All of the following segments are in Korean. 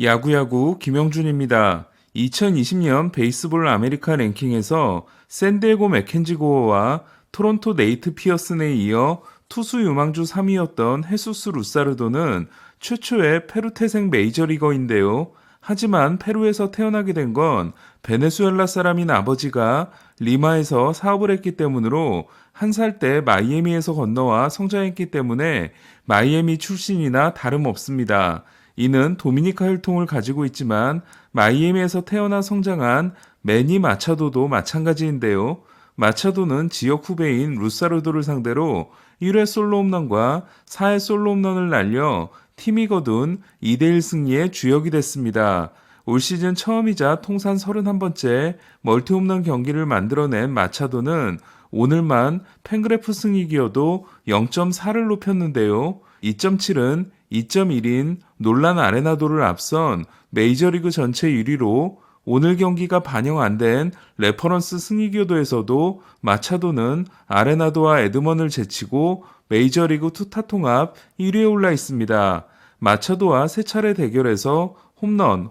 야구야구 김영준입니다. 2020년 베이스볼 아메리카 랭킹에서 샌디에고 맥켄지고어와 토론토 네이트 피어슨에 이어 투수 유망주 3위였던 헤수스 루사르도는 최초의 페루 태생 메이저리거인데요. 하지만 페루에서 태어나게 된 건 베네수엘라 사람인 아버지가 리마에서 사업을 했기 때문으로 한 살 때 마이애미에서 건너와 성장했기 때문에 마이애미 출신이나 다름없습니다. 이는 도미니카 혈통을 가지고 있지만 마이애미에서 태어나 성장한 매니 마차도도 마찬가지인데요. 마차도는 지역 후배인 루사르도를 상대로 1회 솔로 홈런과 4회 솔로 홈런을 날려 팀이 거둔 2대1 승리의 주역이 됐습니다. 올 시즌 처음이자 통산 31번째 멀티 홈런 경기를 만들어낸 마차도는 오늘만 팬그래프 승리 기여도 0.4를 높였는데요. 2.7은 2.1인 놀란 아레나도를 앞선 메이저리그 전체 1위로 오늘 경기가 반영 안 된 레퍼런스 승리 기여도에서도 마차도는 아레나도와 에드먼을 제치고 메이저리그 투타 통합 1위에 올라 있습니다. 마차도와 세 차례 대결에서 홈런,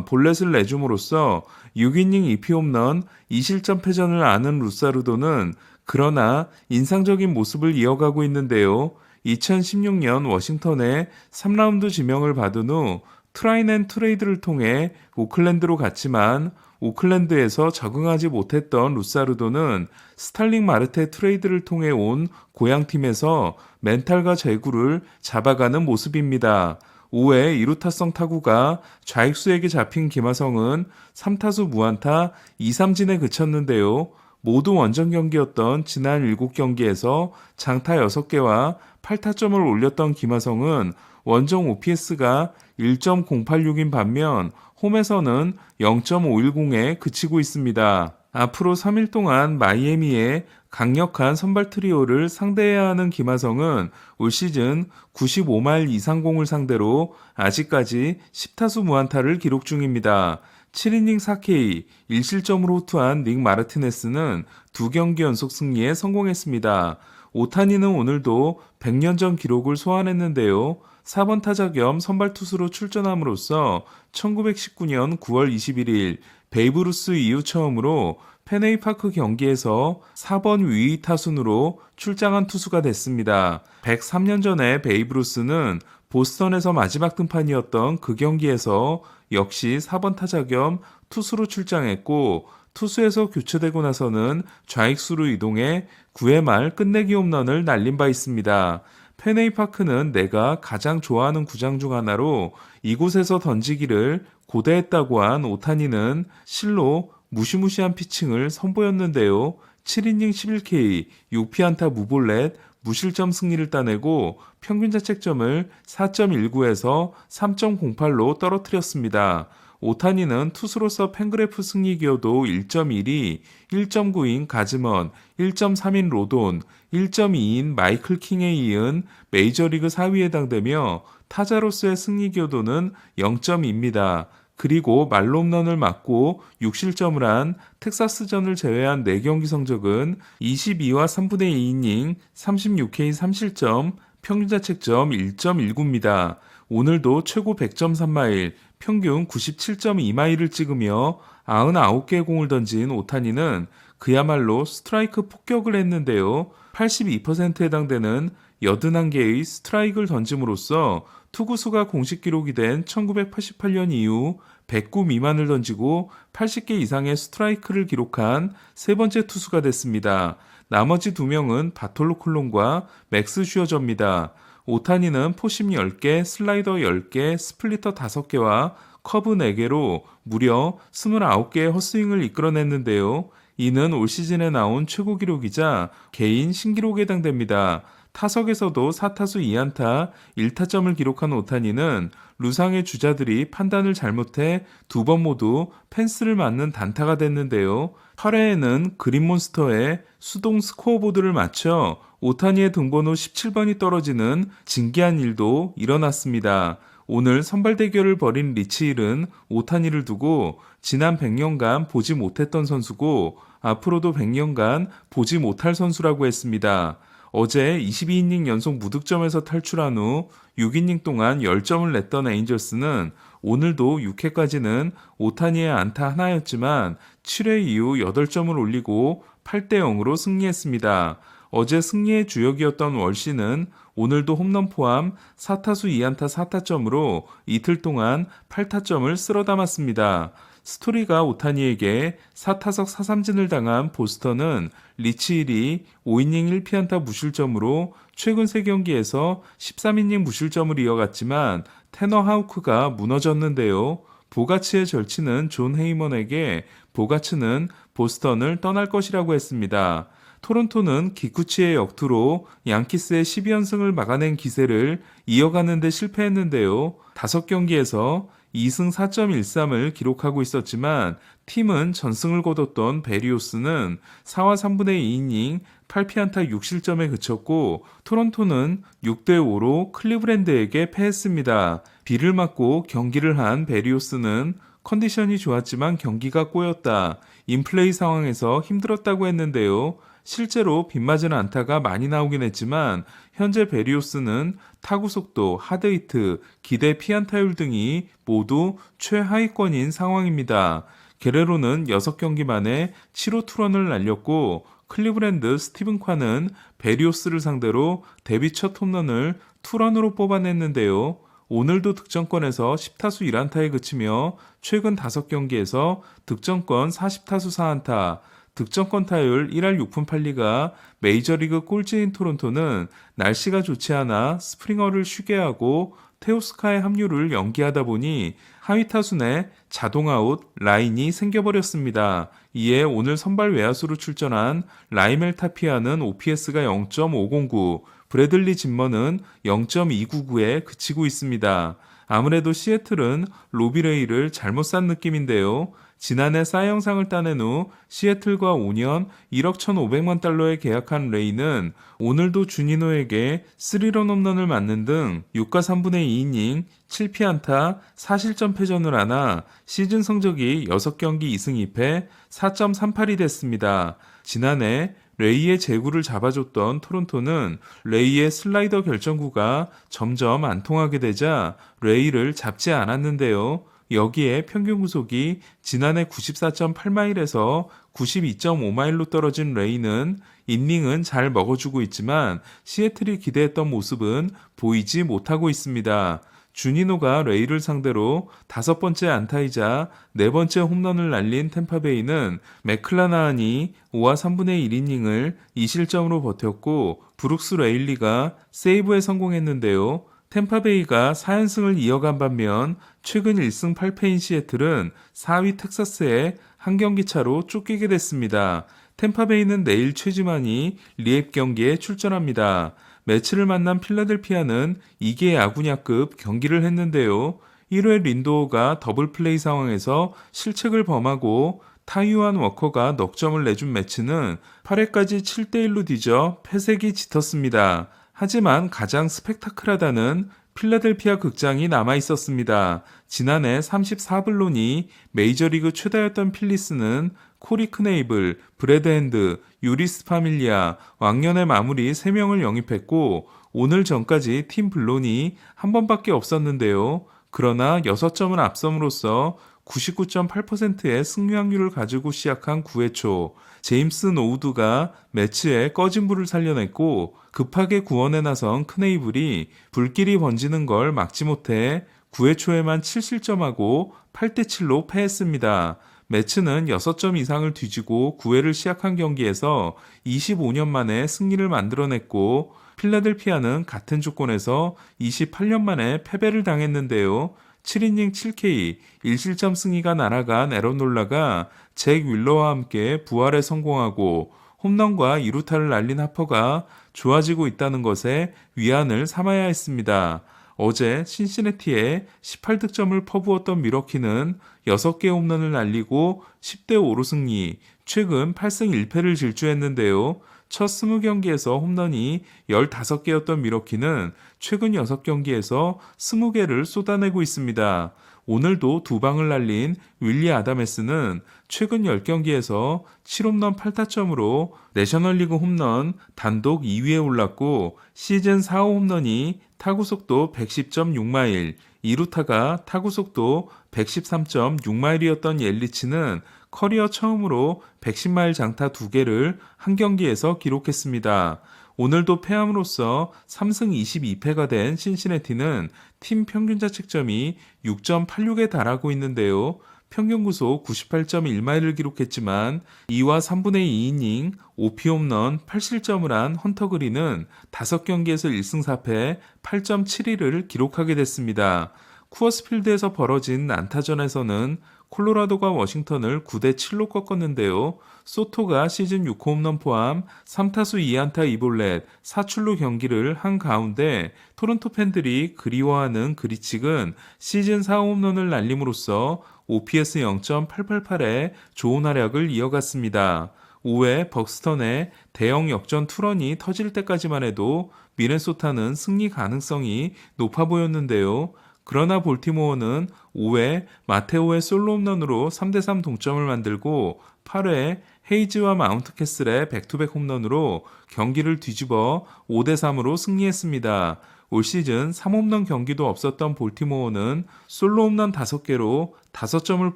볼넷을 내줌으로써 6이닝 2피 홈런, 2실점 패전을 아는 루사르도는 그러나 인상적인 모습을 이어가고 있는데요. 2016년 워싱턴에 3라운드 지명을 받은 후 트라인 앤 트레이드를 통해 오클랜드로 갔지만 오클랜드에서 적응하지 못했던 루사르도는 스탈링 마르테 트레이드를 통해 온 고향팀에서 멘탈과 제구를 잡아가는 모습입니다. 5회 2루타성 타구가 좌익수에게 잡힌 김하성은 3타수 무안타 2삼진에 그쳤는데요. 모두 원정 경기였던 지난 7경기에서 장타 6개와 8타점을 올렸던 김하성은 원정 OPS가 1.086인 반면 홈에서는 0.510에 그치고 있습니다. 앞으로 3일 동안 마이애미의 강력한 선발 트리오를 상대해야 하는 김하성은 올 시즌 95마일 이상 공을 상대로 아직까지 10타수 무안타를 기록 중입니다. 7이닝 4K 1실점으로 호투한 닉 마르티네스는 2경기 연속 승리에 성공했습니다. 오타니는 오늘도 100년 전 기록을 소환했는데요. 4번 타자 겸 선발 투수로 출전함으로써 1919년 9월 21일 베이브루스 이후 처음으로 페네이파크 경기에서 4번 위위 타순으로 출장한 투수가 됐습니다. 103년 전에 베이브루스는 보스턴에서 마지막 등판이었던 그 경기에서 역시 4번 타자 겸 투수로 출장했고 투수에서 교체되고 나서는 좌익수로 이동해 9회 말 끝내기 홈런을 날린 바 있습니다. 페네이파크는 내가 가장 좋아하는 구장 중 하나로 이곳에서 던지기를 고대했다고 한 오타니는 실로 무시무시한 피칭을 선보였는데요. 7이닝 11K, 6피안타 무볼넷, 무실점 승리를 따내고 평균 자책점을 4.19에서 3.08로 떨어뜨렸습니다. 오타니는 투수로서 팬그래프 승리 기여도 1.1이 1.9인 가즈먼, 1.3인 로돈, 1.2인 마이클 킹에 이은 메이저리그 4위에 해당되며 타자로서의 승리 기여도는 0.2입니다. 그리고 말로 홈런을 맞고 6실점을 한 텍사스전을 제외한 4경기 성적은 22와 3분의 2이닝, 36K 3실점, 평균 자책점 1.19입니다. 오늘도 최고 100점 3마일, 평균 97.2마일을 찍으며 99개의 공을 던진 오타니는 그야말로 스트라이크 폭격을 했는데요. 82%에 해당되는 81개의 스트라이크를 던짐으로써 투구수가 공식 기록이 된 1988년 이후 109 미만을 던지고 80개 이상의 스트라이크를 기록한 세 번째 투수가 됐습니다. 나머지 2명은 바톨로 콜론과 맥스 슈어저입니다. 오타니는 포심 10개, 슬라이더 10개, 스플리터 5개와 커브 4개로 무려 29개의 헛스윙을 이끌어냈는데요. 이는 올 시즌에 나온 최고 기록이자 개인 신기록에 해당됩니다. 타석에서도 4타수 2안타 1타점을 기록한 오타니는 루상의 주자들이 판단을 잘못해 2번 모두 펜스를 맞는 단타가 됐는데요. 8회에는 그린몬스터에 수동 스코어보드를 맞춰 오타니의 등번호 17번이 떨어지는 진기한 일도 일어났습니다. 오늘 선발 대결을 벌인 리치힐은 오타니를 두고 지난 100년간 보지 못했던 선수고 앞으로도 100년간 보지 못할 선수라고 했습니다. 어제 22이닝 연속 무득점에서 탈출한 후 6이닝 동안 10점을 냈던 에인절스는 오늘도 6회까지는 오타니의 안타 하나였지만 7회 이후 8점을 올리고 8대 0으로 승리했습니다. 어제 승리의 주역이었던 월시는 오늘도 홈런 포함 4타수 2안타 4타점으로 이틀 동안 8타점을 쓸어 담았습니다. 스토리가 오타니에게 4타석 4삼진을 당한 보스턴은 리치 1이 5이닝 1피안타 무실점으로 최근 3경기에서 13이닝 무실점을 이어갔지만 테너 하우크가 무너졌는데요. 보가츠의 절친은 존 헤이먼에게 보가츠는 보스턴을 떠날 것이라고 했습니다. 토론토는 기쿠치의 역투로 양키스의 12연승을 막아낸 기세를 이어가는 데 실패했는데요. 5경기에서 2승 4.13을 기록하고 있었지만 팀은 전승을 거뒀던 베리오스는 4와 3분의 2이닝 8피안타 6실점에 그쳤고 토론토는 6대5로 클리브랜드에게 패했습니다. 비를 맞고 경기를 한 베리오스는 컨디션이 좋았지만 경기가 꼬였다. 인플레이 상황에서 힘들었다고 했는데요. 실제로 빗맞은 안타가 많이 나오긴 했지만 현재 베리오스는 타구 속도, 하드히트, 기대 피안타율 등이 모두 최하위권인 상황입니다. 게레로는 6경기 만에 7호 투런을 날렸고 클리브랜드 스티븐 콰는 베리오스를 상대로 데뷔 첫 홈런을 투런으로 뽑아냈는데요. 오늘도 득점권에서 10타수 1안타에 그치며 최근 5경기에서 득점권 40타수 4안타, 득점권 타율 1할 6푼 8리가 메이저리그 꼴찌인 토론토는 날씨가 좋지 않아 스프링어를 쉬게 하고 테오스카의 합류를 연기하다 보니 하위 타순에 자동아웃 라인이 생겨버렸습니다. 이에 오늘 선발 외야수로 출전한 라이멜 타피아는 OPS가 0.509, 브래들리 짐머는 0.299에 그치고 있습니다. 아무래도 시애틀은 로비레이를 잘못 산 느낌인데요. 지난해 싸이영상을 따낸 후 시애틀과 5년 1억 1,500만 달러에 계약한 레이는 오늘도 주니노에게 3런 홈런을 맞는 등 6과 3분의 2이닝 7피안타 4실점 패전을 하나 시즌 성적이 6경기 2승 2패 4.38이 됐습니다. 지난해 레이의 제구를 잡아줬던 토론토는 레이의 슬라이더 결정구가 점점 안 통하게 되자 레이를 잡지 않았는데요. 여기에 평균 구속이 지난해 94.8마일에서 92.5마일로 떨어진 레이는 인닝은 잘 먹어주고 있지만 시애틀이 기대했던 모습은 보이지 못하고 있습니다. 주니노가 레이를 상대로 5번째 안타이자 4번째 홈런을 날린 템파베이는 맥클라나한이 5와 3분의 1이닝을 2실점으로 버텼고 브룩스 레일리가 세이브에 성공했는데요. 템파베이가 4연승을 이어간 반면 최근 1승 8패인 시애틀은 4위 텍사스에 한 경기 차로 쫓기게 됐습니다. 템파베이는 내일 최지만이 리앱 경기에 출전합니다. 매치를 만난 필라델피아는 2개 야구냐급 경기를 했는데요. 1회 린도어가 더블 플레이 상황에서 실책을 범하고 타이완 워커가 넉점을 내준 매치는 8회까지 7대1로 뒤져 패색이 짙었습니다. 하지만 가장 스펙타클하다는 필라델피아 극장이 남아 있었습니다. 지난해 34블론이 메이저리그 최다였던 필리스는 코리 크네이블, 브래드 핸드, 유리스 파밀리아, 왕년의 마무리 3명을 영입했고 오늘 전까지 팀 블론이 한 번밖에 없었는데요. 그러나 6점을 앞섬으로써 99.8%의 승리 확률을 가지고 시작한 9회 초 제임스 노우드가 매치에 꺼진 불을 살려냈고 급하게 구원에 나선 크네이블이 불길이 번지는 걸 막지 못해 9회 초에만 7실점하고 8대7로 패했습니다. 매치는 6점 이상을 뒤지고 9회를 시작한 경기에서 25년 만에 승리를 만들어냈고 필라델피아는 같은 조건에서 28년 만에 패배를 당했는데요. 7이닝 7K 1실점 승리가 날아간 에런 놀라가 잭 윌러와 함께 부활에 성공하고 홈런과 2루타를 날린 하퍼가 좋아지고 있다는 것에 위안을 삼아야 했습니다. 어제 신시내티에 18득점을 퍼부었던 미러키는 6개 홈런을 날리고 10대5로 승리, 최근 8승 1패를 질주했는데요. 첫 20경기에서 홈런이 15개였던 밀워키는 최근 6경기에서 20개를 쏟아내고 있습니다. 오늘도 2방을 날린 윌리 아다메스는 최근 10경기에서 7홈런 8타점으로 내셔널리그 홈런 단독 2위에 올랐고 시즌 4호 홈런이 타구속도 110.6마일, 2루타가 타구속도 113.6마일이었던 옐리치는 커리어 처음으로 110마일 장타 2개를 한 경기에서 기록했습니다. 오늘도 패함으로써 3승 22패가 된 신시내티는 팀 평균 자책점이 6.86에 달하고 있는데요. 평균 구속 98.1마일을 기록했지만 2와 3분의 2이닝 5피홈런 8실점을 한 헌터 그린은 5경기에서 1승 4패 8.72를 기록하게 됐습니다. 쿠어스필드에서 벌어진 안타전에서는 콜로라도가 워싱턴을 9대7로 꺾었는데요. 소토가 시즌 6호 홈런 포함 3타수 2안타 2볼넷 4출루 경기를 한 가운데 토론토 팬들이 그리워하는 그리칙은 시즌 4호 홈런을 날림으로써 OPS 0.888에 좋은 활약을 이어갔습니다. 5회 벅스턴의 대형 역전 투런이 터질 때까지만 해도 미네소타는 승리 가능성이 높아 보였는데요. 그러나 볼티모어는 5회 마테오의 솔로 홈런으로 3대3 동점을 만들고 8회 헤이즈와 마운트캐슬의 백투백 홈런으로 경기를 뒤집어 5대3으로 승리했습니다. 올 시즌 3홈런 경기도 없었던 볼티모어는 솔로 홈런 5개로 5점을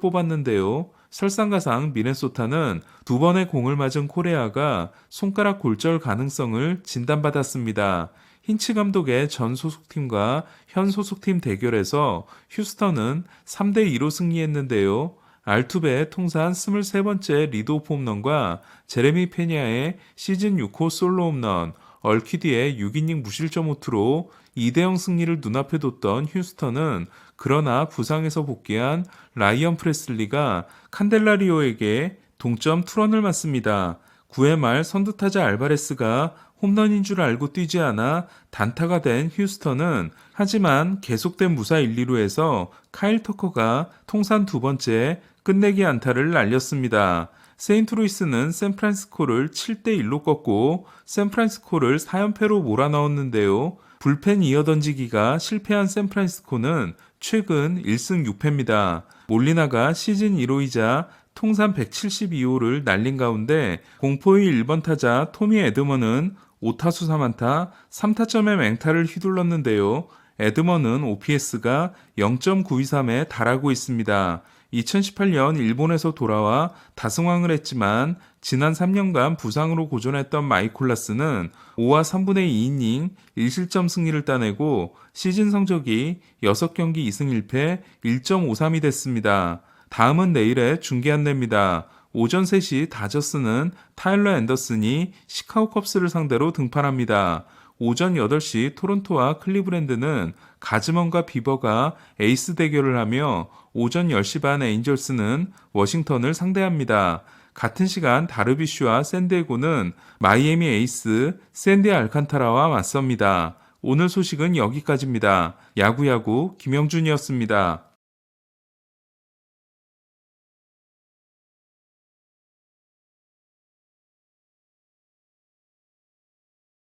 뽑았는데요. 설상가상 미네소타는 2번의 공을 맞은 코레아가 손가락 골절 가능성을 진단받았습니다. 힌치 감독의 전 소속팀과 현 소속팀 대결에서 휴스턴은 3대2로 승리했는데요. 알투베의 통산 23번째 리드오프 홈런과 제레미 페냐의 시즌 6호 솔로 홈런, 얼키디의 6이닝 무실점 호투로 2대0 승리를 눈앞에 뒀던 휴스턴은 그러나 부상에서 복귀한 라이언 프레슬리가 칸델라리오에게 동점 투런을 맞습니다. 9회 말 선두타자 알바레스가 홈런인 줄 알고 뛰지 않아 단타가 된 휴스턴은 하지만 계속된 무사 1, 2루에서 카일 터커가 통산 2번째 끝내기 안타를 날렸습니다. 세인트루이스는 샌프란시스코를 7대1로 꺾고 샌프란시스코를 4연패로 몰아넣었는데요. 불펜 이어던지기가 실패한 샌프란시스코는 최근 1승 6패입니다. 몰리나가 시즌 1호이자 통산 172호를 날린 가운데 공포의 1번 타자 토미 에드먼은 5타수 3안타 3타점의 맹타를 휘둘렀는데요. 에드먼은 OPS가 0.923에 달하고 있습니다. 2018년 일본에서 돌아와 다승왕을 했지만 지난 3년간 부상으로 고전했던 마이콜라스는 5와 3분의 2이닝 1실점 승리를 따내고 시즌 성적이 6경기 2승 1패 1.53이 됐습니다. 다음은 내일의 중계 안내입니다. 오전 3시 다저스는 타일러 앤더슨이 시카고 컵스를 상대로 등판합니다. 오전 8시 토론토와 클리브랜드는 가즈먼과 비버가 에이스 대결을 하며 오전 10시 반 에인절스는 워싱턴을 상대합니다. 같은 시간 다르비슈와 샌디에고는 마이애미 에이스 샌디 알칸타라와 맞섭니다. 오늘 소식은 여기까지입니다. 야구야구 김영준이었습니다.